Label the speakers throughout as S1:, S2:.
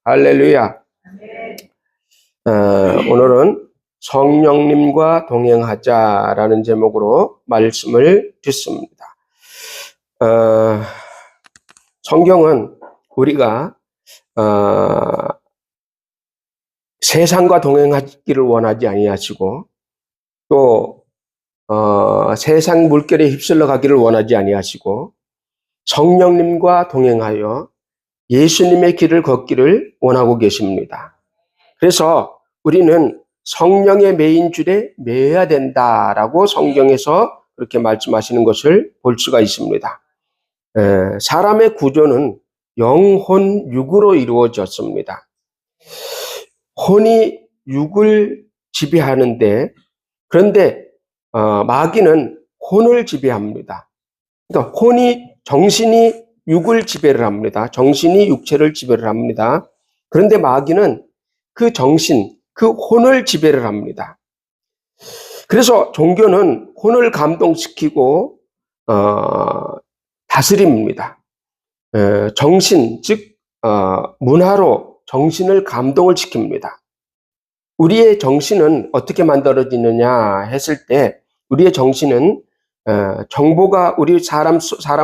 S1: 할렐루야. 오늘은 성령님과 동행하자라는 제목으로 말씀을 듣습니다. 성경은 우리가 세상과 동행하기를 원하지 아니하시고 또 세상 물결에 휩쓸려 가기를 원하지 아니하시고 성령님과 동행하여 예수님의 길을 걷기를 원하고 계십니다. 그래서 우리는 성령의 매인 줄에 매여야 된다라고 성경에서 그렇게 말씀하시는 것을 볼 수가 있습니다. 사람의 구조는 영혼, 육으로 이루어졌습니다. 혼이 육을 지배하는데 그런데 마귀는 혼을 지배합니다. 그러니까 정신이 육을 지배를 합니다. 정신이 육체를 지배를 합니다. 그런데 마귀는 그 정신, 그 혼을 지배를 합니다. 그래서 종교는 혼을 감동시키고 다스립니다. 정신, 즉 문화로 정신을 감동을 시킵니다. 우리의 정신은 어떻게 만들어지느냐 했을 때 우리의 정신은 정보가 우리 사람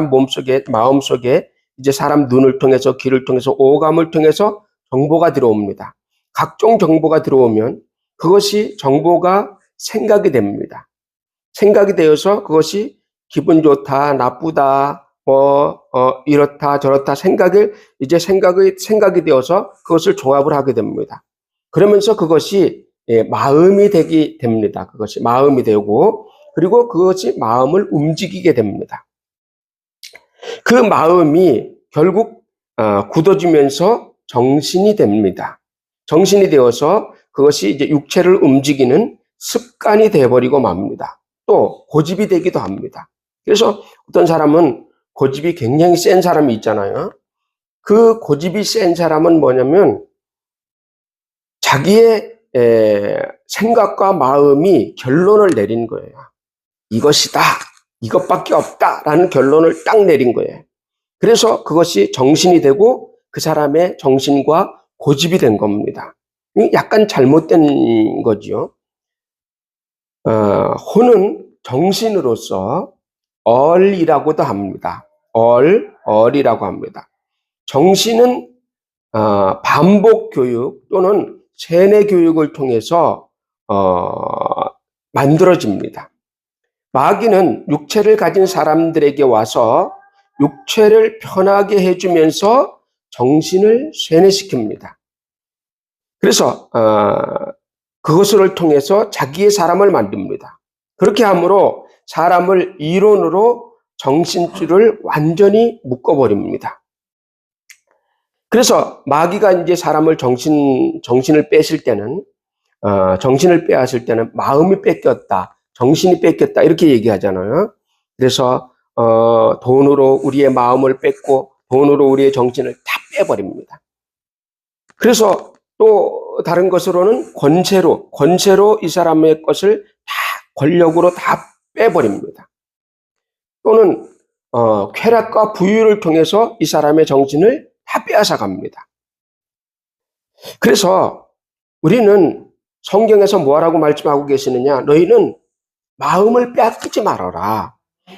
S1: 몸속에, 마음속에 이제 사람 눈을 통해서, 귀를 통해서, 오감을 통해서 정보가 들어옵니다. 각종 정보가 들어오면 그것이 정보가 생각이 됩니다. 생각이 되어서 그것이 기분 좋다, 나쁘다, 이렇다, 저렇다 생각이 되어서 그것을 종합을 하게 됩니다. 그러면서 그것이 마음이 되게 됩니다. 그것이 마음이 되고 그리고 그것이 마음을 움직이게 됩니다. 그 마음이 결국 굳어지면서 정신이 됩니다. 정신이 되어서 그것이 이제 육체를 움직이는 습관이 되어버리고 맙니다. 또 고집이 되기도 합니다. 그래서 어떤 사람은 고집이 굉장히 센 사람이 있잖아요. 그 고집이 센 사람은 뭐냐면 자기의 생각과 마음이 결론을 내린 거예요. 이것이다, 이것밖에 없다라는 결론을 딱 내린 거예요. 그래서 그것이 정신이 되고 그 사람의 정신과 고집이 된 겁니다. 약간 잘못된 거죠. 혼은 정신으로서 얼이라고도 합니다. 얼이라고 합니다. 정신은 반복 교육 또는 세뇌 교육을 통해서 만들어집니다. 마귀는 육체를 가진 사람들에게 와서 육체를 편하게 해주면서 정신을 세뇌시킵니다. 그래서 그것을 통해서 자기의 사람을 만듭니다. 그렇게 함으로 사람을 이론으로 정신줄을 완전히 묶어버립니다. 그래서 마귀가 이제 사람을 정신을 뺏을 때는 정신을 빼앗을 때는 마음이 뺏겼다, 정신이 뺏겼다 이렇게 얘기하잖아요. 그래서 돈으로 우리의 마음을 뺏고 돈으로 우리의 정신을 다 빼버립니다. 그래서 또 다른 것으로는 권세로 이 사람의 것을 다 권력으로 다 빼버립니다. 또는 쾌락과 부유를 통해서 이 사람의 정신을 다 빼앗아 갑니다. 그래서 우리는 성경에서 뭐라고 말씀하고 계시느냐? 너희는 마음을 빼앗기지 말아라.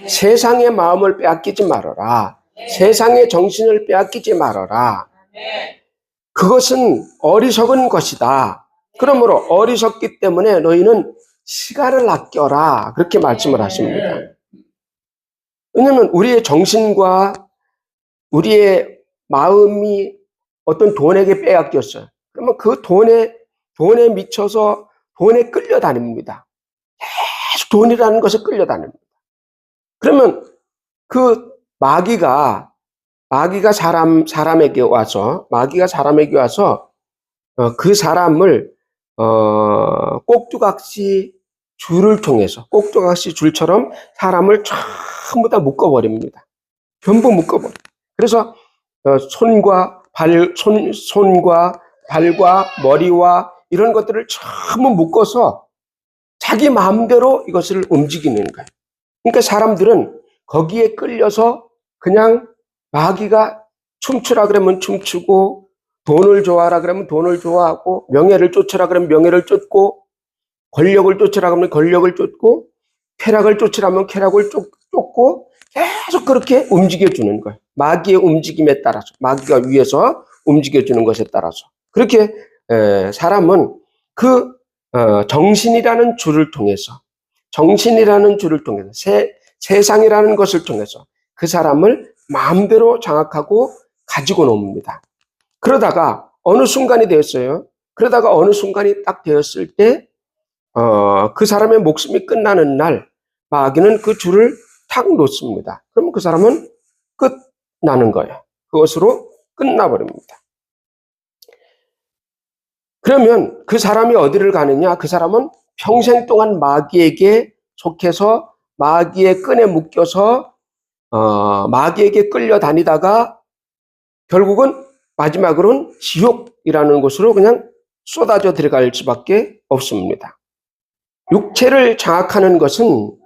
S1: 세상의 마음을 빼앗기지 말아라. 세상의 정신을 빼앗기지 말아라. 그것은 어리석은 것이다. 그러므로 어리석기 때문에 너희는 시간을 아껴라. 그렇게 말씀을 하십니다. 왜냐하면 우리의 정신과 우리의 마음이 어떤 돈에게 빼앗겼어요. 그러면 그 돈에 미쳐서 돈에 끌려다닙니다. 계속 돈이라는 것에 끌려다닙니다. 그러면 그 마귀가 사람에게 와서 그 사람을 꼭두각시 줄처럼 사람을 전부 다 묶어버립니다. 전부 묶어버려. 그래서 손과 발과 머리와 이런 것들을 전부 묶어서 자기 마음대로 이것을 움직이는 거예요. 그러니까 사람들은 거기에 끌려서 그냥 마귀가 춤추라 그러면 춤추고 돈을 좋아하라 그러면 돈을 좋아하고, 명예를 쫓으라 그러면 명예를 쫓고, 권력을 쫓으라 그러면 권력을 쫓고, 쾌락을 쫓으라면 쾌락을 쫓고, 계속 그렇게 움직여주는 거예요. 마귀의 움직임에 따라서, 마귀가 위에서 움직여주는 것에 따라서. 그렇게 사람은 그 정신이라는 줄을 통해서, 세상이라는 것을 통해서 그 사람을 마음대로 장악하고 가지고 놉니다. 그러다가 어느 순간이 되었어요. 그러다가 어느 순간이 딱 되었을 때, 그 사람의 목숨이 끝나는 날, 마귀는 그 줄을 탁 놓습니다. 그러면 그 사람은 끝나는 거예요. 그것으로 끝나버립니다. 그러면 그 사람이 어디를 가느냐? 그 사람은 평생 동안 마귀에게 속해서 마귀의 끈에 묶여서 마귀에게 끌려다니다가 결국은 마지막으로는 지옥이라는 곳으로 그냥 쏟아져 들어갈 수밖에 없습니다. 육체를 장악하는 것은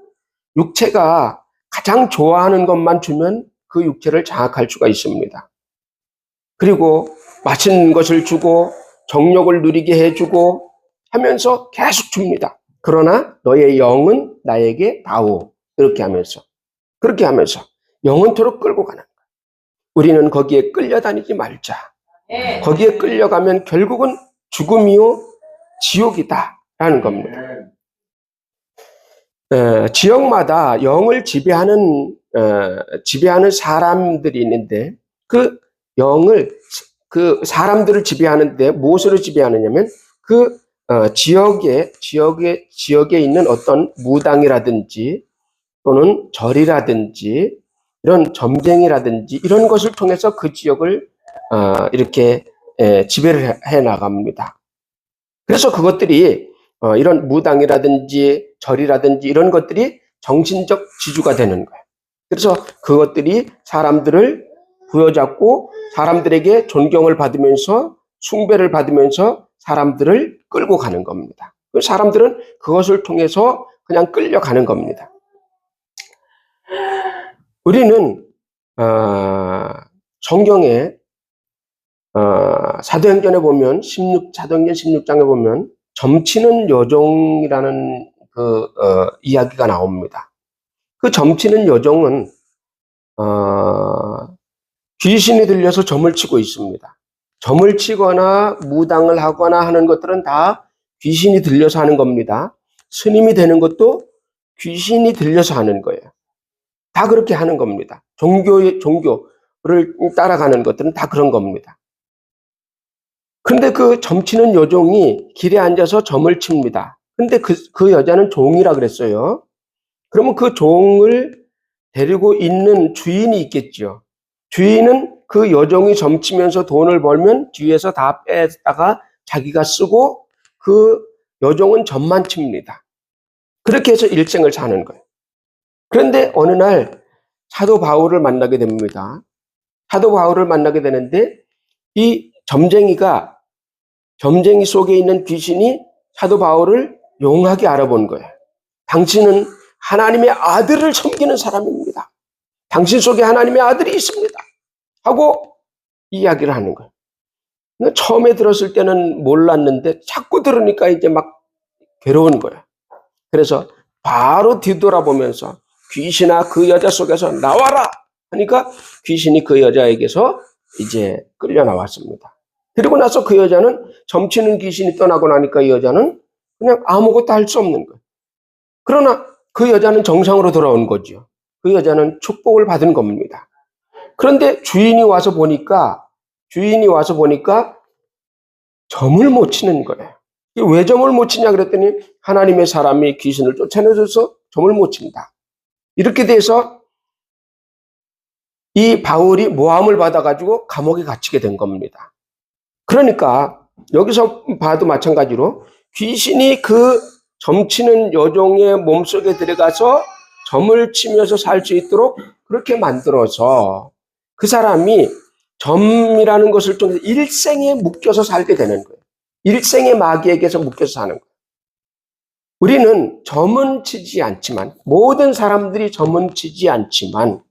S1: 육체가 가장 좋아하는 것만 주면 그 육체를 장악할 수가 있습니다. 그리고 맛있는 것을 주고 정욕을 누리게 해주고 하면서 계속 줍니다. 그러나 너의 영은 나에게 다오. 그렇게 하면서 영원토록 끌고 가는 거예요. 우리는 거기에 끌려다니지 말자. 거기에 끌려가면 결국은 죽음이요 지옥이다라는 겁니다. 지역마다 영을 지배하는 사람들이 있는데, 그 영을, 그 사람들을 지배하는데 무엇으로 지배하느냐면 그 지역에 있는 어떤 무당이라든지 또는 절이라든지 이런 점쟁이라든지 이런 것을 통해서 그 지역을 이렇게 지배를 해 나갑니다. 그래서 그것들이 이런 무당이라든지 절이라든지 이런 것들이 정신적 지주가 되는 거예요. 그래서 그것들이 사람들을 부여잡고 사람들에게 존경을 받으면서 숭배를 받으면서 사람들을 끌고 가는 겁니다. 사람들은 그것을 통해서 그냥 끌려가는 겁니다. 우리는 성경에 사도행전에 보면 사도행전 16장에 보면 점치는 여종이라는 이야기가 나옵니다. 그 점치는 여종은 귀신이 들려서 점을 치고 있습니다. 점을 치거나 무당을 하거나 하는 것들은 다 귀신이 들려서 하는 겁니다. 스님이 되는 것도 귀신이 들려서 하는 거예요. 다 그렇게 하는 겁니다. 종교를 따라가는 것들은 다 그런 겁니다. 그런데 그 점치는 여종이 길에 앉아서 점을 칩니다. 근데 그 여자는 종이라 그랬어요. 그러면 그 종을 데리고 있는 주인이 있겠죠. 주인은 그 여종이 점치면서 돈을 벌면 뒤에서 다 빼다가 자기가 쓰고 그 여종은 점만 칩니다. 그렇게 해서 일생을 사는 거예요. 그런데 어느 날 사도 바울을 만나게 됩니다. 사도 바울을 만나게 되는데 이 점쟁이 속에 있는 귀신이 사도 바울을 용하게 알아본 거예요. 당신은 하나님의 아들을 섬기는 사람입니다. 당신 속에 하나님의 아들이 있습니다. 하고 이야기를 하는 거예요. 처음에 들었을 때는 몰랐는데 자꾸 들으니까 이제 막 괴로운 거예요. 그래서 바로 뒤돌아보면서 귀신아 그 여자 속에서 나와라 하니까 귀신이 그 여자에게서 이제 끌려 나왔습니다. 그리고 나서 그 여자는 점치는 귀신이 떠나고 나니까 이 여자는 그냥 아무것도 할 수 없는 거예요. 그러나 그 여자는 정상으로 돌아온 거죠. 그 여자는 축복을 받은 겁니다. 그런데 주인이 와서 보니까 점을 못 치는 거예요. 왜 점을 못 치냐 그랬더니 하나님의 사람이 귀신을 쫓아내줘서 점을 못 친다. 이렇게 돼서 이 바울이 모함을 받아가지고 감옥에 갇히게 된 겁니다. 그러니까 여기서 봐도 마찬가지로 귀신이 그 점치는 여종의 몸속에 들어가서 점을 치면서 살 수 있도록 그렇게 만들어서 그 사람이 점이라는 것을 통해서 일생에 묶여서 살게 되는 거예요. 일생의 마귀에게서 묶여서 사는 거예요. 우리는 점은 치지 않지만, 모든 사람들이 점은 치지 않지만,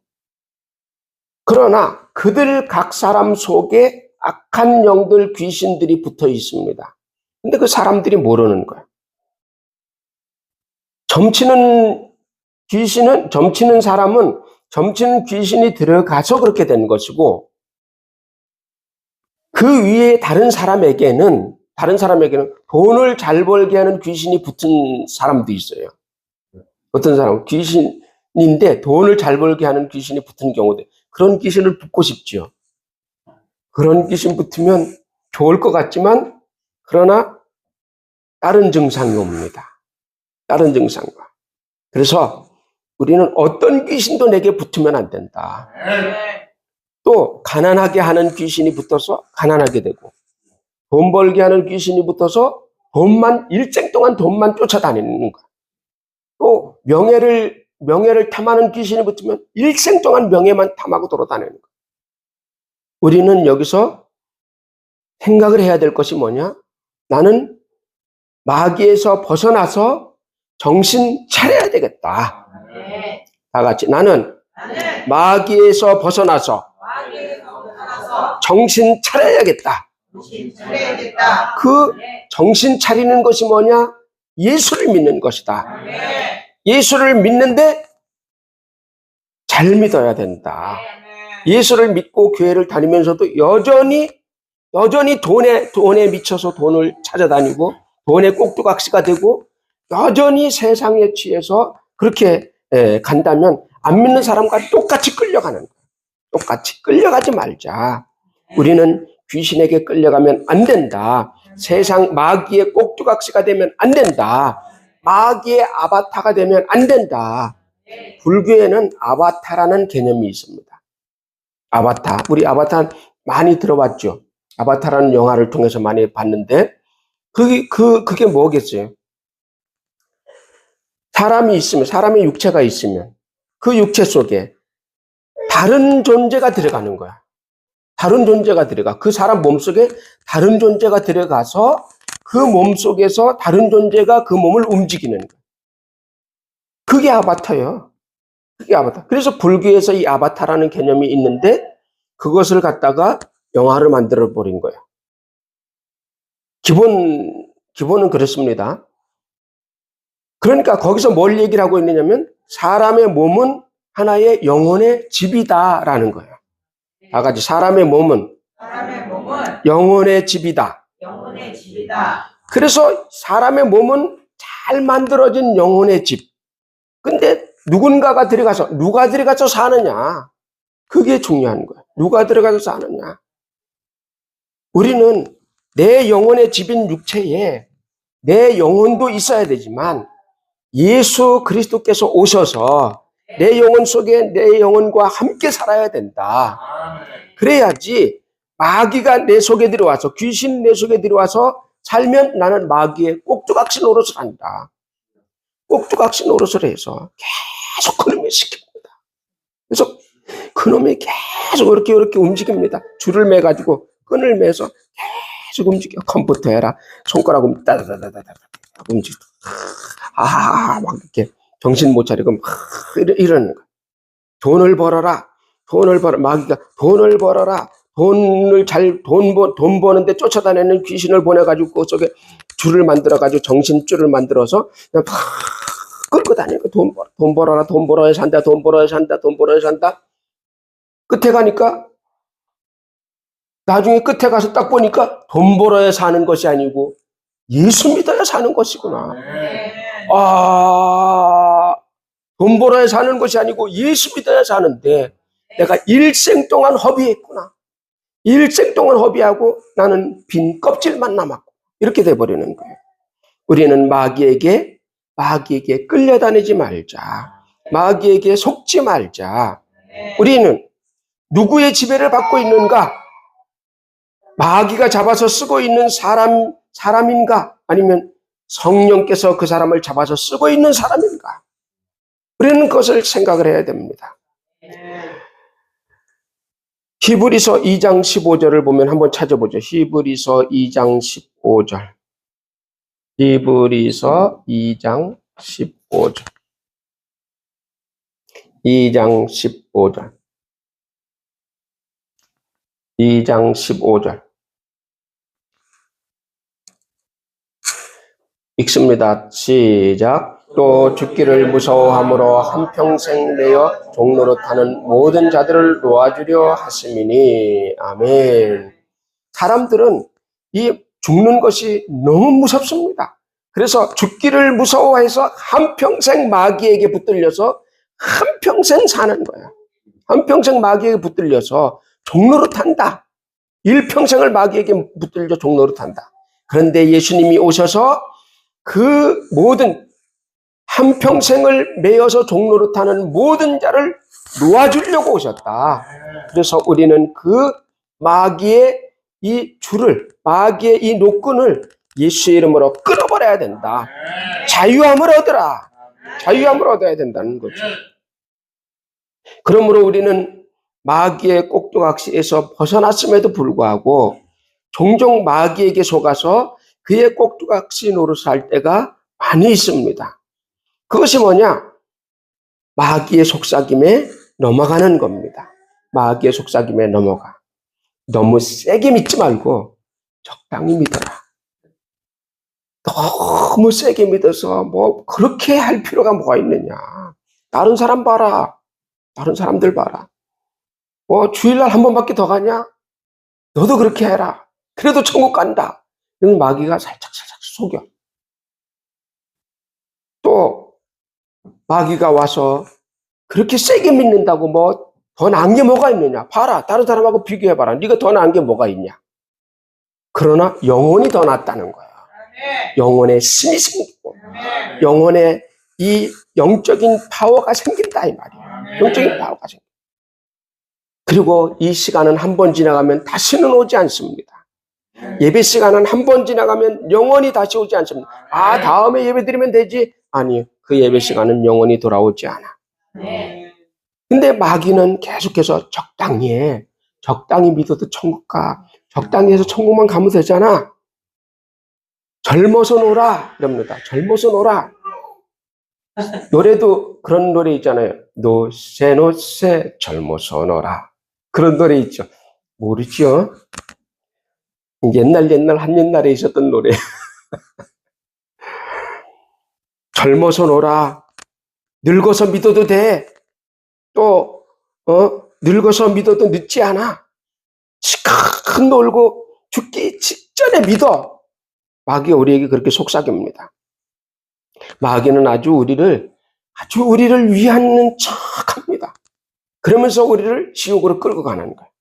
S1: 그러나 그들 각 사람 속에 악한 영들, 귀신들이 붙어 있습니다. 근데 그 사람들이 모르는 거예요. 점치는 사람은 점치는 귀신이 들어가서 그렇게 된 것이고, 그 위에 다른 사람에게는 돈을 잘 벌게 하는 귀신이 붙은 사람도 있어요. 어떤 사람은 귀신인데 돈을 잘 벌게 하는 귀신이 붙은 경우도, 그런 귀신을 붙고 싶죠. 그런 귀신 붙으면 좋을 것 같지만, 그러나 다른 증상이 옵니다. 다른 증상과. 그래서 우리는 어떤 귀신도 내게 붙으면 안 된다. 또 가난하게 하는 귀신이 붙어서 가난하게 되고, 돈 벌게 하는 귀신이 붙어서 일생 동안 돈만 쫓아다니는 거야. 또 명예를 탐하는 귀신이 붙으면 일생 동안 명예만 탐하고 돌아다니는 거야. 우리는 여기서 생각을 해야 될 것이 뭐냐? 나는 마귀에서 벗어나서 정신 차려야 되겠다. 다 같이, 나는 마귀에서 벗어나서 정신 차려야겠다. 그 정신 차리는 것이 뭐냐? 예수를 믿는 것이다. 예수를 믿는데 잘 믿어야 된다. 예수를 믿고 교회를 다니면서도 여전히 돈에 미쳐서 돈을 찾아다니고, 돈에 꼭두각시가 되고, 여전히 세상에 취해서 그렇게 간다면 안 믿는 사람과 똑같이 끌려가는 거예요. 똑같이 끌려가지 말자. 우리는 귀신에게 끌려가면 안 된다. 세상 마귀의 꼭두각시가 되면 안 된다. 마귀의 아바타가 되면 안 된다. 불교에는 아바타라는 개념이 있습니다. 아바타. 우리 아바타 많이 들어봤죠? 아바타라는 영화를 통해서 많이 봤는데, 그게 뭐겠어요? 사람의 육체가 있으면 그 육체 속에 다른 존재가 들어가는 거야. 다른 존재가 들어가. 그 사람 몸속에 다른 존재가 들어가서 그 몸속에서 다른 존재가 그 몸을 움직이는 거야. 그게 아바타예요. 그게 아바타. 그래서 불교에서 이 아바타라는 개념이 있는데, 그것을 갖다가 영화를 만들어 버린 거예요. 기본은 그렇습니다. 그러니까 거기서 뭘 얘기를 하고 있느냐면, 사람의 몸은 하나의 영혼의 집이다라는 거예요. 다 같이, 사람의 몸은 영혼의 집이다. 그래서 사람의 몸은 잘 만들어진 영혼의 집. 근데 누가 들어가서 사느냐? 그게 중요한 거예요. 누가 들어가서 사느냐? 우리는 내 영혼의 집인 육체에 내 영혼도 있어야 되지만, 예수 그리스도께서 오셔서 내 영혼 속에 내 영혼과 함께 살아야 된다. 그래야지 마귀가 내 속에 들어와서, 귀신 내 속에 들어와서 살면 나는 마귀의 꼭두각시 노릇을 한다. 꼭두각시 노릇을 해서 계속 그놈을 시킵니다. 그래서 그놈이 계속 이렇게 움직입니다. 줄을 매가지고 끈을 매서 계속 움직여. 컴퓨터 해라. 손가락으로 따다다다다다 움직여. 막 이렇게 정신 못 차리고 이러는 거야. 돈을 벌어라. 마귀가 돈을 벌어라. 돈 버는데 쫓아다니는 귀신을 보내가지고 그 속에 줄을 만들어가지고 정신줄을 만들어서 그냥 팍 끌고 다니고, 돈 벌어라. 돈 벌어야 산다. 돈 벌어야 산다. 끝에 가니까, 나중에 끝에 가서 딱 보니까 돈 벌어야 사는 것이 아니고 예수 믿어야 사는 것이구나. 돈 벌어야 사는 것이 아니고 예수 믿어야 사는데 내가 일생 동안 허비했구나. 일생 동안 허비하고 나는 빈 껍질만 남았고, 이렇게 돼버리는 거예요. 우리는 마귀에게 끌려다니지 말자. 마귀에게 속지 말자. 우리는 누구의 지배를 받고 있는가? 마귀가 잡아서 쓰고 있는 사람인가? 아니면 성령께서 그 사람을 잡아서 쓰고 있는 사람인가? 우리는 그것을 생각을 해야 됩니다. 히브리서 2장 15절을 보면 한번 찾아보죠. 히브리서 2장 15절. 히브리서 2장 15절. 2장 15절. 2장 15절. 읽습니다. 시작. 또 죽기를 무서워함으로 한평생 매여 종노릇하는 모든 자들을 놓아주려 하심이니. 아멘. 사람들은 이 죽는 것이 너무 무섭습니다. 그래서 죽기를 무서워해서 한평생 마귀에게 붙들려서 한평생 사는 거야. 한평생 마귀에게 붙들려서 종노릇한다. 일평생을 마귀에게 붙들려 종노릇한다. 그런데 예수님이 오셔서 그 모든 한평생을 매여서 종노릇하는 모든 자를 놓아주려고 오셨다. 그래서 우리는 그 마귀의 이 줄을, 마귀의 이 노끈을 예수의 이름으로 끊어버려야 된다. 자유함을 얻으라. 자유함을 얻어야 된다는 거죠. 그러므로 우리는 마귀의 꼭두각시에서 벗어났음에도 불구하고 종종 마귀에게 속아서 그의 꼭두각시 노릇을 할 때가 많이 있습니다. 그것이 뭐냐? 마귀의 속삭임에 넘어가는 겁니다. 마귀의 속삭임에 넘어가. 너무 세게 믿지 말고 적당히 믿어라. 너무 세게 믿어서 뭐 그렇게 할 필요가 뭐가 있느냐. 다른 사람 봐라. 다른 사람들 봐라. 뭐 주일날 한 번밖에 더 가냐? 너도 그렇게 해라. 그래도 천국 간다. 이런 마귀가 살짝 속여. 또 마귀가 와서 그렇게 세게 믿는다고 뭐 더 나은 게 뭐가 있느냐. 봐라. 다른 사람하고 비교해봐라. 네가 더 나은 게 뭐가 있냐. 그러나 영혼이 더 낫다는 거야. 영혼의 힘이 생기고 영혼의 이 영적인 파워가 생긴다 이 말이야. 영적인 파워가 생긴다. 그리고 이 시간은 한 번 지나가면 다시는 오지 않습니다. 예배 시간은 한 번 지나가면 영원히 다시 오지 않습니다. 아, 다음에 예배 드리면 되지? 아니, 그 예배 시간은 영원히 돌아오지 않아. 근데 마귀는 계속해서 적당히 해. 적당히 믿어도 천국 가. 적당히 해서 천국만 가면 되잖아. 젊어서 놀아. 이럽니다. 젊어서 놀아. 노래도 그런 노래 있잖아요. 노세 노세 젊어서 놀아. 그런 노래 있죠. 모르죠? 옛날 한옛날에 있었던 노래. 젊어서 놀아. 늙어서 믿어도 돼. 또 늙어서 믿어도 늦지 않아. 시컷 놀고 죽기 직전에 믿어. 마귀가 우리에게 그렇게 속삭입니다. 마귀는 아주 우리를 위하는 척합니다. 그러면서 우리를 지옥으로 끌고 가는 거예요.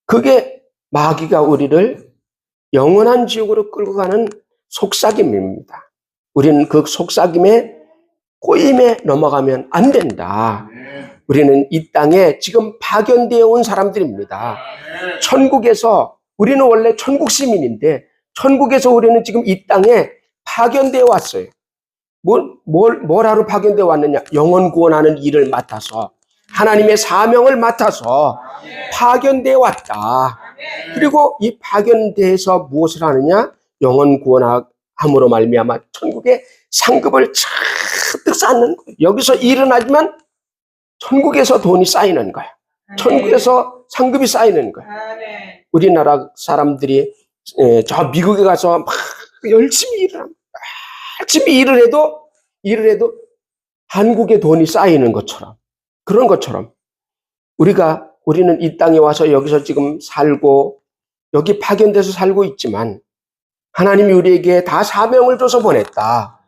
S1: 그게 마귀가 우리를 영원한 지옥으로 끌고 가는 속삭임입니다. 우리는 그 속삭임에 꼬임에 넘어가면 안 된다. 우리는 이 땅에 지금 파견되어 온 사람들입니다. 천국에서 우리는 원래 천국 시민인데 천국에서 우리는 지금 이 땅에 파견되어 왔어요. 뭘 하러 파견되어 왔느냐? 영혼 구원하는 일을 맡아서 하나님의 사명을 맡아서 파견되어 왔다. 그리고 이 파견대에서 무엇을 하느냐? 영혼 구원함으로 말미암아 천국의 상급을 잔뜩 쌓는 거예요. 여기서 일은 하지만 천국에서 돈이 쌓이는 거야. 천국에서 상급이 쌓이는 거야. 우리나라 사람들이 저 미국에 가서 막 열심히 일을 합니다. 열심히 일을 해도 한국에 돈이 쌓이는 것처럼, 그런 것처럼 우리는 이 땅에 와서 여기서 지금 살고 여기 파견돼서 살고 있지만 하나님이 우리에게 다 사명을 줘서 보냈다.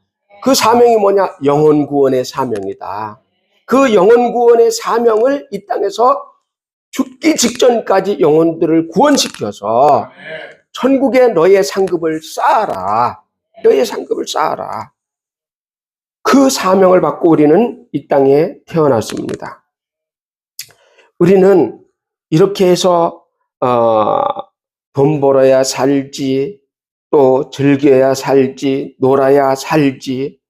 S1: 그 사명이 뭐냐? 영혼 구원의 사명이다. 그 영혼 구원의 사명을 이 땅에서 죽기 직전까지 영혼들을 구원시켜서 천국에 너의 상급을 쌓아라. 너의 상급을 쌓아라. 그 사명을 받고 우리는 이 땅에 태어났습니다. 우리는 이렇게 해서 돈 벌어야 살지, 또 즐겨야 살지, 놀아야 살지,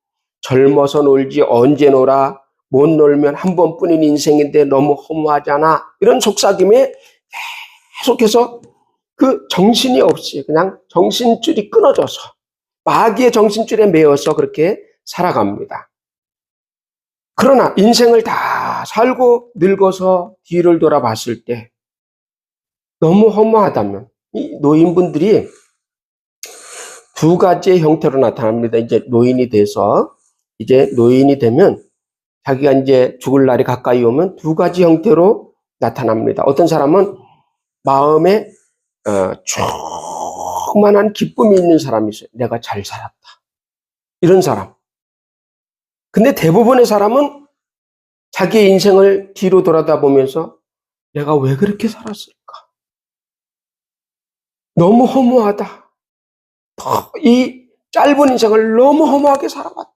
S1: 젊어서 놀지 언제 놀아, 못 놀면 한 번뿐인 인생인데 너무 허무하잖아. 이런 속삭임에 계속해서 그 정신이 없이 그냥 정신줄이 끊어져서 마귀의 정신줄에 매여서 그렇게 살아갑니다. 그러나 인생을 다 살고 늙어서 뒤를 돌아봤을 때 너무 허무하다면 이 노인분들이 두 가지의 형태로 나타납니다. 이제 노인이 되면 자기가 이제 죽을 날이 가까이 오면 두 가지 형태로 나타납니다. 어떤 사람은 마음에 충만한 기쁨이 있는 사람이 있어요. 내가 잘 살았다. 이런 사람. 근데 대부분의 사람은 자기의 인생을 뒤로 돌아다보면서 내가 왜 그렇게 살았을까? 너무 허무하다. 이 짧은 인생을 너무 허무하게 살아왔다.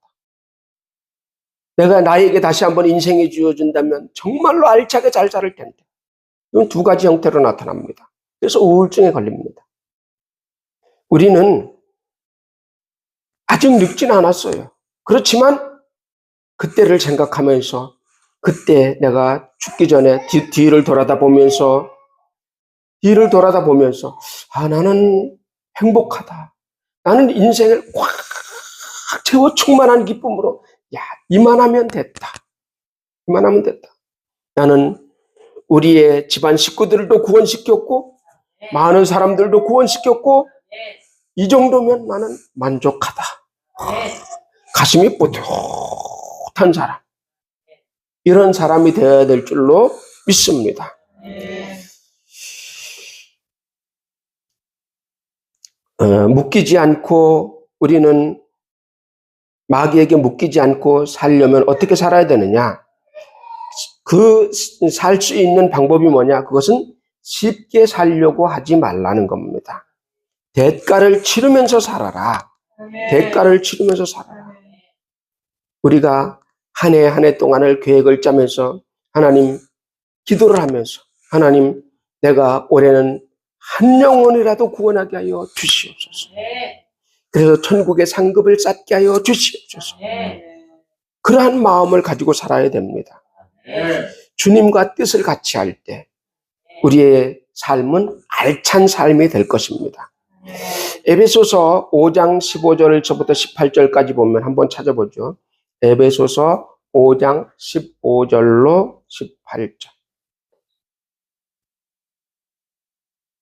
S1: 내가 나에게 다시 한번 인생이 주어진다면 정말로 알차게 잘 살 텐데. 이건 두 가지 형태로 나타납니다. 그래서 우울증에 걸립니다. 우리는 아직 늙진 않았어요. 그렇지만 그때를 생각하면서 그때 내가 죽기 전에 뒤를 돌아다보면서 나는 행복하다. 나는 인생을 꽉 채워 충만한 기쁨으로 이만하면 됐다. 나는 우리의 집안 식구들도 구원시켰고 많은 사람들도 구원시켰고 이 정도면 나는 만족하다. 가슴이 뿌듯한 사람. 이런 사람이 되어야 될 줄로 믿습니다. 우리는 마귀에게 묶이지 않고 살려면 어떻게 살아야 되느냐? 살 수 있는 방법이 뭐냐? 그것은 쉽게 살려고 하지 말라는 겁니다. 대가를 치르면서 살아라. 대가를 치르면서 살아라. 우리가 한 해 동안을 계획을 짜면서 하나님 기도를 하면서 하나님 내가 올해는 한 영혼이라도 구원하게 하여 주시옵소서. 그래서 천국의 상급을 쌓게 하여 주시옵소서. 그러한 마음을 가지고 살아야 됩니다. 주님과 뜻을 같이 할 때 우리의 삶은 알찬 삶이 될 것입니다. 에베소서 5장 15절부터 18절까지 보면 한번 찾아보죠. 에베소서 5장 15절로 18절.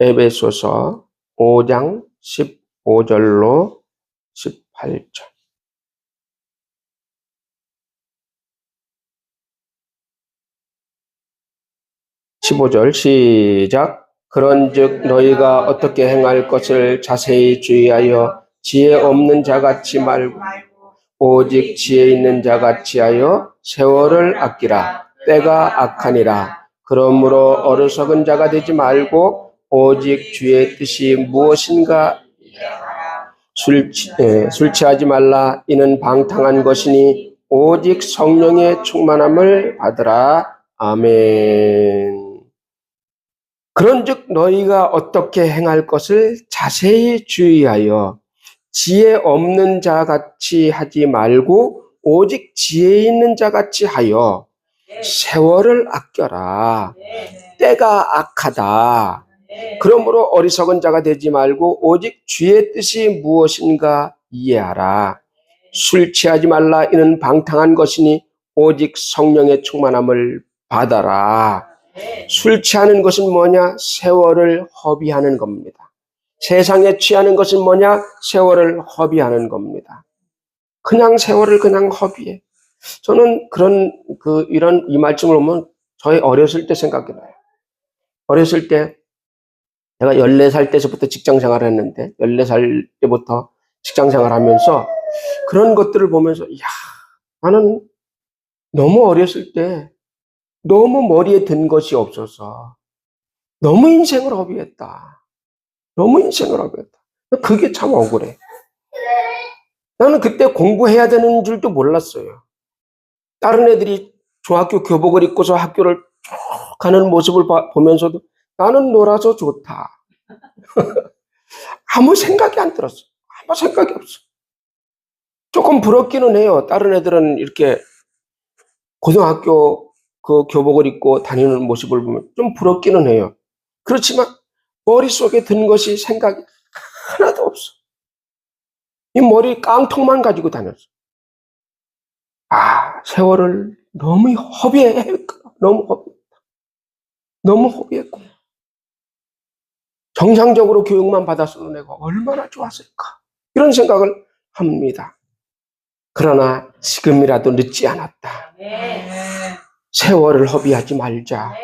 S1: 에베소서 5장 15절로 18절. 15절 시작. 그런즉 너희가 어떻게 행할 것을 자세히 주의하여 지혜 없는 자같이 말고 오직 지혜 있는 자같이 하여 세월을 아끼라. 때가 악하니라. 그러므로 어리석은 자가 되지 말고 오직 주의 뜻이 무엇인가. 술 취하지 말라. 이는 방탕한 것이니 오직 성령의 충만함을 받으라. 아멘. 그런즉 너희가 어떻게 행할 것을 자세히 주의하여 지혜 없는 자같이 하지 말고 오직 지혜 있는 자같이 하여 세월을 아껴라. 때가 악하다. 그러므로 어리석은 자가 되지 말고 오직 주의 뜻이 무엇인가 이해하라. 술 취하지 말라. 이는 방탕한 것이니 오직 성령의 충만함을 받아라. 술 취하는 것은 뭐냐? 세월을 허비하는 겁니다. 세상에 취하는 것은 뭐냐? 세월을 허비하는 겁니다. 그냥 세월을 그냥 허비해. 저는 이런 이 말씀을 보면 저희 어렸을 때 생각이 나요. 어렸을 때 제가 14살 때서부터 직장 생활을 했는데 14살 때부터 직장 생활을 하면서 그런 것들을 보면서 나는 너무 어렸을 때 너무 머리에 든 것이 없어서 너무 인생을 허비했다. 그게 참 억울해. 나는 그때 공부해야 되는 줄도 몰랐어요. 다른 애들이 중학교 교복을 입고서 학교를 쭉 가는 모습을 보면서도 나는 놀아서 좋다. 아무 생각이 안 들었어. 아무 생각이 없어. 조금 부럽기는 해요. 다른 애들은 이렇게 고등학교 그 교복을 입고 다니는 모습을 보면 좀 부럽기는 해요. 그렇지만 머릿속에 든 것이 생각이 하나도 없어. 이 머리 깡통만 가지고 다녔어. 세월을 너무 허비했구나. 너무 허비했고. 정상적으로 교육만 받았으면 내가 얼마나 좋았을까. 이런 생각을 합니다. 그러나 지금이라도 늦지 않았다. 세월을 허비하지 말자.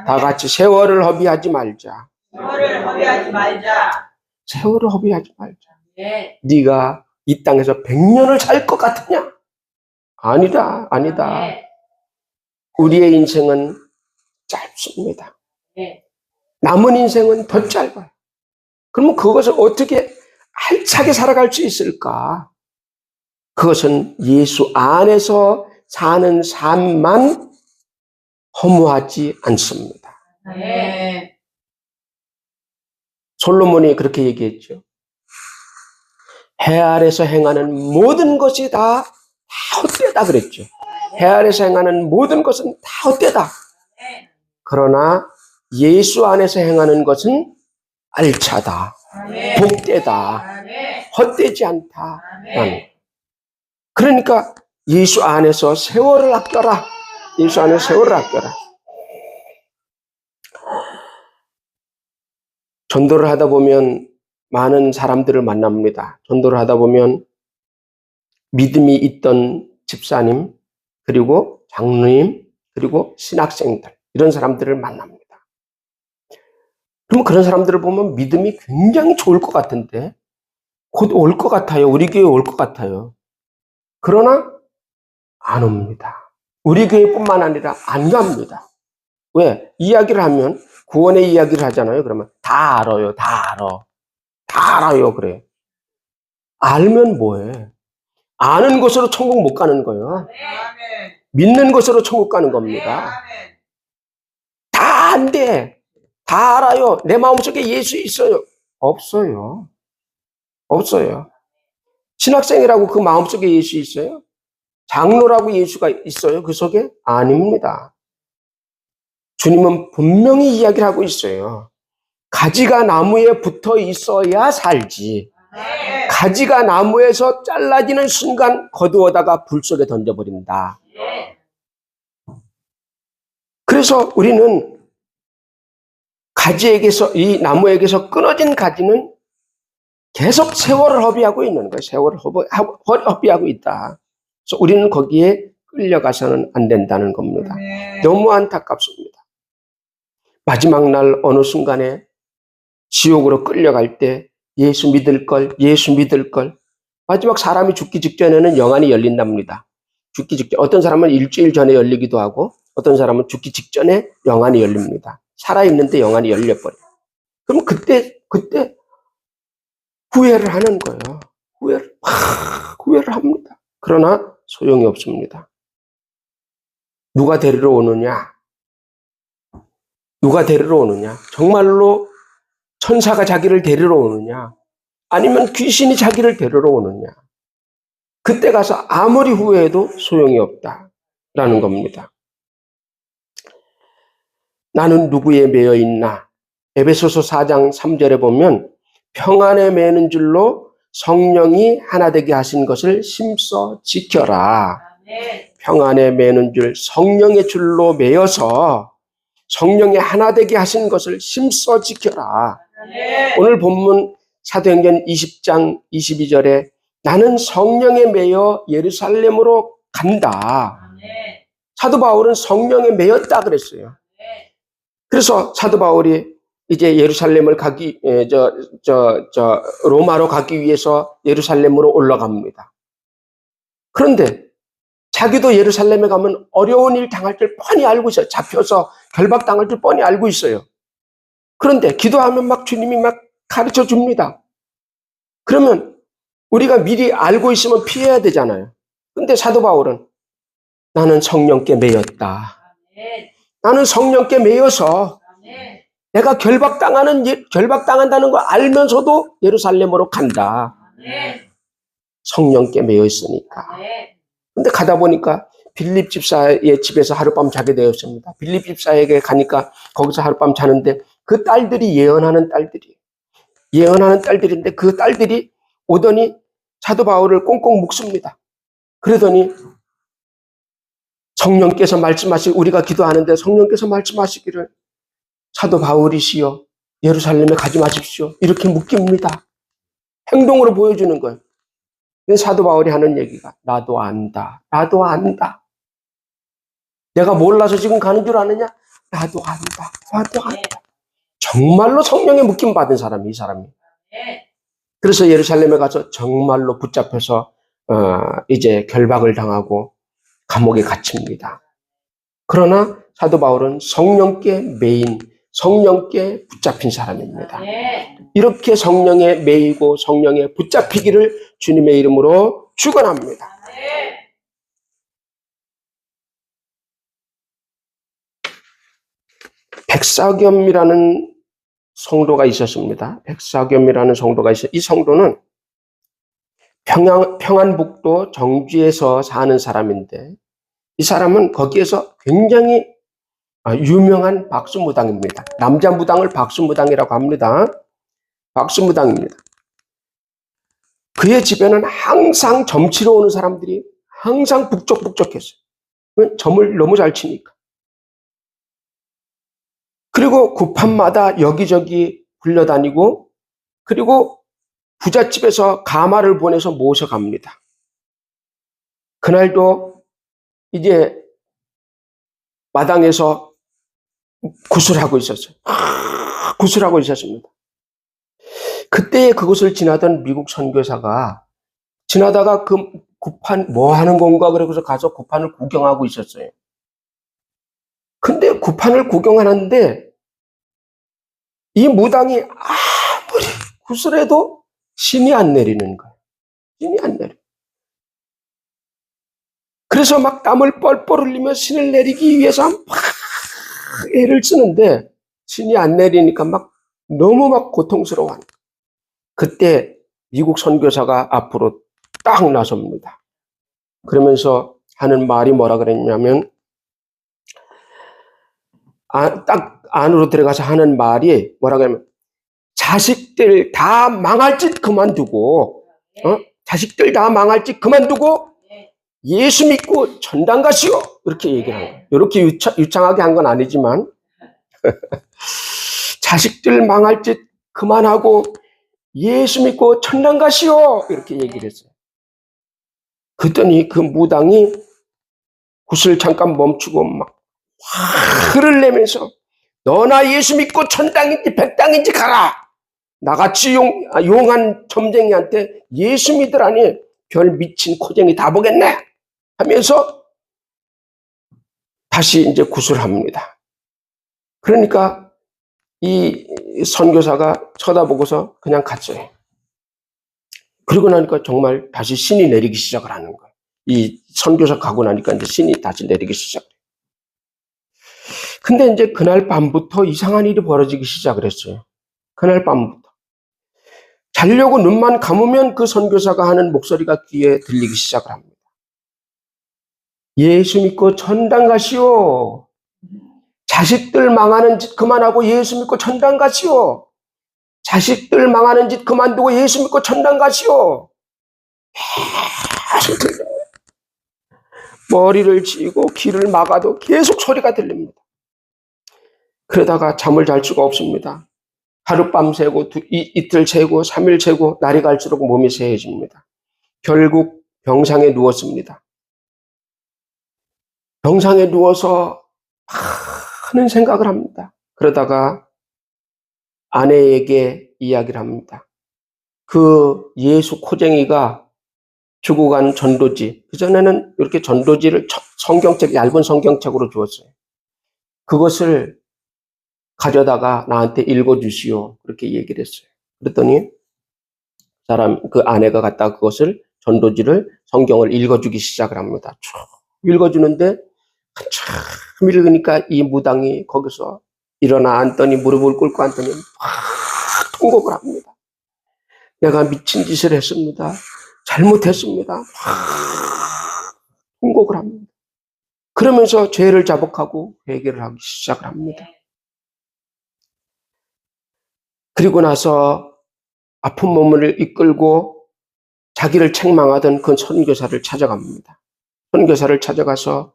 S1: 다 같이 세월을 허비하지 말자.
S2: 세월을 허비하지 말자.
S1: 세월을 허비하지 말자. 네가 이 땅에서 100년을 살 것 같으냐? 아니다. 아니다. 우리의 인생은 짧습니다. 남은 인생은 더 짧아요. 그러면 그것을 어떻게 알차게 살아갈 수 있을까? 그것은 예수 안에서 사는 삶만 허무하지 않습니다. 솔로몬이 그렇게 얘기했죠. 해 아래서 행하는 모든 것이 다 헛되다 그랬죠. 해 아래서 행하는 모든 것은 다 헛되다. 그러나 예수 안에서 행하는 것은 알차다, 복되다, 헛되지 않다. 그러니까 예수 안에서 세월을 아껴라. 예수 안에서 세월을 아껴라. 전도를 하다 보면 많은 사람들을 만납니다. 전도를 하다 보면 믿음이 있던 집사님, 그리고 장로님, 그리고 신학생들, 이런 사람들을 만납니다. 그러면 그런 사람들을 보면 믿음이 굉장히 좋을 것 같은데 곧 올 것 같아요. 우리 교회에 올 것 같아요. 그러나 안 옵니다. 우리 교회뿐만 아니라 안 갑니다. 왜? 이야기를 하면 구원의 이야기를 하잖아요. 그러면 다 알아요. 다 알아. 다 알아요. 그래. 알면 뭐해? 아는 것으로 천국 못 가는 거예요. 믿는 것으로 천국 가는 겁니다. 다 안 돼. 다 알아요. 내 마음속에 예수 있어요. 없어요. 없어요. 신학생이라고 그 마음속에 예수 있어요? 장로라고 예수가 있어요? 그 속에? 아닙니다. 주님은 분명히 이야기를 하고 있어요. 가지가 나무에 붙어 있어야 살지. 가지가 나무에서 잘라지는 순간 거두어다가 불 속에 던져버린다. 그래서 우리는 가지에게서, 이 나무에게서 끊어진 가지는 계속 세월을 허비하고 있는 거예요. 세월을 허비하고 있다. 그래서 우리는 거기에 끌려가서는 안 된다는 겁니다. 너무 안타깝습니다. 마지막 날 어느 순간에 지옥으로 끌려갈 때 예수 믿을 걸, 예수 믿을 걸. 마지막 사람이 죽기 직전에는 영안이 열린답니다. 죽기 직전. 어떤 사람은 일주일 전에 열리기도 하고 어떤 사람은 죽기 직전에 영안이 열립니다. 살아있는데 영안이 열려버려요. 그럼 그때 후회를 하는 거예요. 후회를 합니다. 그러나 소용이 없습니다. 누가 데리러 오느냐? 누가 데리러 오느냐? 정말로 천사가 자기를 데리러 오느냐? 아니면 귀신이 자기를 데리러 오느냐? 그때 가서 아무리 후회해도 소용이 없다라는 겁니다. 나는 누구에 매여 있나? 에베소서 4장 3절에 보면 평안에 매는 줄로 성령이 하나 되게 하신 것을 힘써 지켜라. 평안에 매는 줄, 성령의 줄로 매여서 성령의 하나 되게 하신 것을 힘써 지켜라. 오늘 본문 사도행전 20장 22절에 나는 성령에 매여 예루살렘으로 간다. 사도 바울은 성령에 매였다 그랬어요. 그래서 사도 바울이 이제 예루살렘을 로마로 가기 위해서 예루살렘으로 올라갑니다. 그런데 자기도 예루살렘에 가면 어려운 일 당할 줄 뻔히 알고 있어요. 잡혀서 결박당할 줄 뻔히 알고 있어요. 그런데 기도하면 막 주님이 막 가르쳐 줍니다. 그러면 우리가 미리 알고 있으면 피해야 되잖아요. 근데 사도 바울은 나는 성령께 매였다. 나는 성령께 매여서 내가 결박당한다는 걸 알면서도 예루살렘으로 간다. 성령께 매여 있으니까. 근데 가다 보니까 빌립 집사의 집에서 하룻밤 자게 되었습니다. 빌립 집사에게 가니까 거기서 하룻밤 자는데 그 딸들이 예언하는 딸들인데 그 딸들이 오더니 사도 바울을 꽁꽁 묶습니다. 그러더니 성령께서 우리가 기도하는데 성령께서 말씀하시기를 사도 바울이시여 예루살렘에 가지 마십시오. 이렇게 묶입니다. 행동으로 보여주는 거예요. 사도 바울이 하는 얘기가 나도 안다. 나도 안다. 내가 몰라서 지금 가는 줄 아느냐? 나도 안다. 나도 안다. 정말로 성령에 묶임 받은 사람이 이 사람이. 그래서 예루살렘에 가서 정말로 붙잡혀서 이제 결박을 당하고 감옥에 갇힙니다. 그러나 사도 바울은 성령께 매인, 성령께 붙잡힌 사람입니다. 이렇게 성령에 매이고 성령에 붙잡히기를 주님의 이름으로 축원합니다. 백사겸이라는 성도가 있었습니다. 백사겸이라는 성도가 있어요. 이 성도는 평안북도 정주에서 사는 사람인데 이 사람은 거기에서 굉장히 유명한 박수무당입니다. 남자 무당을 박수무당이라고 합니다. 박수무당입니다. 그의 집에는 항상 점치러 오는 사람들이 항상 북적북적했어요. 점을 너무 잘 치니까. 그리고 구판마다 여기저기 불려다니고 그리고 부잣집에서 가마를 보내서 모셔갑니다. 그날도 이제 마당에서 구슬하고 있었어요. 구슬하고 있었습니다. 그때 그곳을 지나던 미국 선교사가 지나다가 그 구판 뭐 하는 건가 그래서 가서 구판을 구경하고 있었어요. 근데 구판을 구경하는데 이 무당이 아무리 구슬해도 신이 안 내리는 거예요. 신이 안 내려. 그래서 막 땀을 뻘뻘 흘리며 신을 내리기 위해서 막 애를 쓰는데 신이 안 내리니까 막 너무 막 고통스러워. 그때 미국 선교사가 앞으로 딱 나섭니다. 그러면서 하는 말이 뭐라 그랬냐면 딱 안으로 들어가서 하는 말이 뭐라 그러냐면 자식들 다 망할 짓 그만두고 자식들 다 망할 짓 그만두고 예수 믿고 천당 가시오 이렇게 얘기를 한 거예요. 이렇게 유창하게 한 건 아니지만 자식들 망할 짓 그만하고 예수 믿고 천당 가시오 이렇게 얘기를 했어요. 그랬더니 그 무당이 굿을 잠깐 멈추고 막 화를 내면서 너나 예수 믿고 천당인지 백당인지 가라. 나같이 용한 점쟁이한테 예수 믿으라니 별 미친 코쟁이 다 보겠네 하면서 다시 이제 구슬합니다. 그러니까 이 선교사가 쳐다보고서 그냥 갔어요. 그러고 나니까 정말 다시 신이 내리기 시작을 하는 거예요. 이 선교사 가고 나니까 이제 신이 다시 내리기 시작해요. 근데 이제 그날 밤부터 이상한 일이 벌어지기 시작을 했어요. 그날 밤부터. 자려고 눈만 감으면 그 선교사가 하는 목소리가 귀에 들리기 시작을 합니다. 예수 믿고 천당 가시오. 자식들 망하는 짓 그만하고 예수 믿고 천당 가시오. 자식들 망하는 짓 그만두고 예수 믿고 천당 가시오. 계속 들립니다. 머리를 쥐고 귀를 막아도 계속 소리가 들립니다. 그러다가 잠을 잘 수가 없습니다. 하룻밤 새고 이틀 새고 3일 새고 날이 갈수록 몸이 쇠해집니다. 결국 병상에 누웠습니다. 병상에 누워서 많은 생각을 합니다. 그러다가 아내에게 이야기를 합니다. 그 예수 코쟁이가 주고 간 전도지, 그전에는 이렇게 전도지를 성경책, 얇은 성경책으로 주었어요. 그것을 가져다가 나한테 읽어주시오. 그렇게 얘기를 했어요. 그랬더니 그 아내가 갖다가 그것을 전도지를 성경을 읽어주기 시작을 합니다. 쭉 읽어주는데 한참 읽으니까 이 무당이 거기서 일어나 앉더니 무릎을 꿇고 앉더니 막 통곡을 합니다. 내가 미친 짓을 했습니다. 잘못했습니다. 막 통곡을 합니다. 그러면서 죄를 자복하고 회개를 하기 시작을 합니다. 그리고 나서 아픈 몸을 이끌고 자기를 책망하던 그 선교사를 찾아갑니다. 선교사를 찾아가서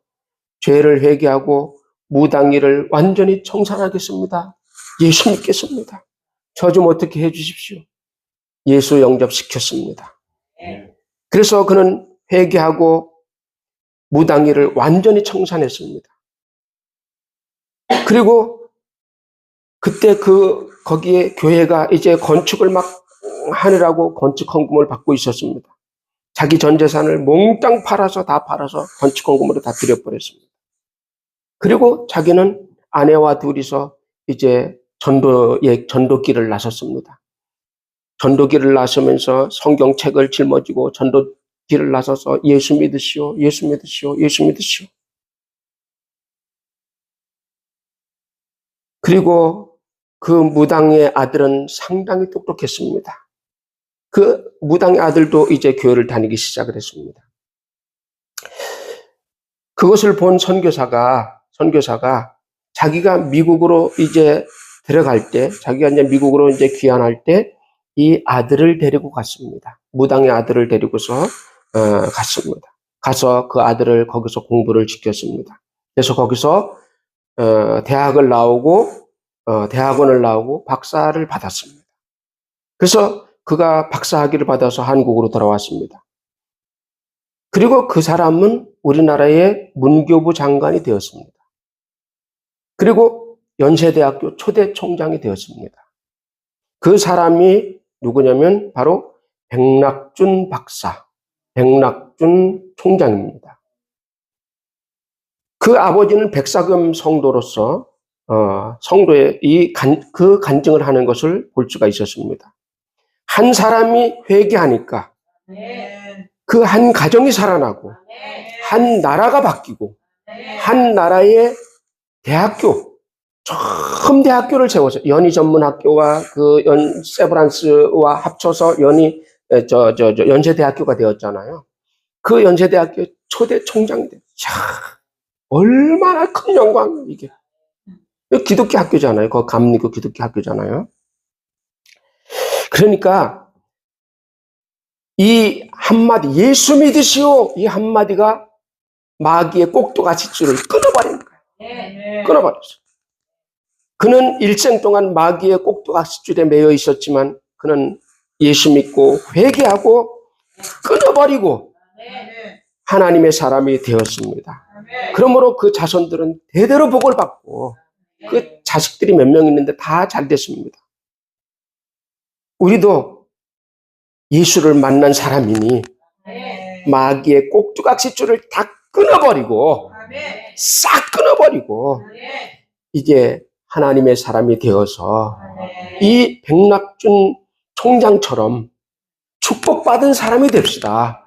S1: 죄를 회개하고 무당일을 완전히 청산하겠습니다. 예수 믿겠습니다. 저 좀 어떻게 해주십시오. 예수 영접시켰습니다. 그래서 그는 회개하고 무당일을 완전히 청산했습니다. 그리고 그때 거기에 교회가 이제 건축을 막 하느라고 건축 헌금을 받고 있었습니다. 자기 전 재산을 몽땅 팔아서 다 팔아서 건축 헌금으로 다 드려버렸습니다. 그리고 자기는 아내와 둘이서 이제 전도길을 나섰습니다. 전도길을 나서면서 성경책을 짊어지고 전도길을 나서서 예수 믿으시오, 예수 믿으시오, 예수 믿으시오. 그리고 그 무당의 아들은 상당히 똑똑했습니다. 그 무당의 아들도 이제 교회를 다니기 시작을 했습니다. 그것을 본 선교사가 자기가 미국으로 이제 들어갈 때, 자기가 이제 미국으로 이제 귀환할 때 이 아들을 데리고 갔습니다. 무당의 아들을 데리고서 갔습니다. 가서 그 아들을 거기서 공부를 시켰습니다. 그래서 거기서 대학원을 나오고 박사를 받았습니다. 그래서 그가 박사학위를 받아서 한국으로 돌아왔습니다. 그리고 그 사람은 우리나라의 문교부 장관이 되었습니다. 그리고 연세대학교 초대 총장이 되었습니다. 그 사람이 누구냐면 바로 백낙준 박사, 백낙준 총장입니다. 그 아버지는 백사금 성도로서 성도의 그 간증을 하는 것을 볼 수가 있었습니다. 한 사람이 회개하니까 그 한 가정이 살아나고 한 나라가 바뀌고 한 나라의 대학교, 처음 대학교를 세워서 연희 전문학교와 그 세브란스와 합쳐서 연세대학교가 되었잖아요. 그 연세대학교 초대 총장이 돼요. 얼마나 큰 영광 이게. 기독교 학교잖아요. 그 감리교 기독교 학교잖아요. 그러니까 이 한마디 예수 믿으시오 이 한마디가 마귀의 꼭두가시 줄을 끊어버린 거예요. 끊어버렸어요. 그는 일생 동안 마귀의 꼭두가시 줄에 매여 있었지만 그는 예수 믿고 회개하고 끊어버리고 하나님의 사람이 되었습니다. 그러므로 그 자손들은 대대로 복을 받고 그 자식들이 몇 명 있는데 다 잘 됐습니다. 우리도 예수를 만난 사람이니 마귀의 꼭두각시 줄을 다 끊어버리고 싹 끊어버리고 이제 하나님의 사람이 되어서 이 백낙준 총장처럼 축복받은 사람이 됩시다.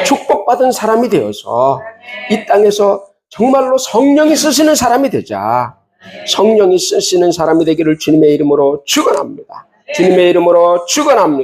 S1: 축복받은 사람이 되어서 이 땅에서 정말로 성령이 쓰시는 사람이 되자. 성령이 쓰시는 사람이 되기를 주님의 이름으로 축원합니다. 주님의 이름으로 축원합니다.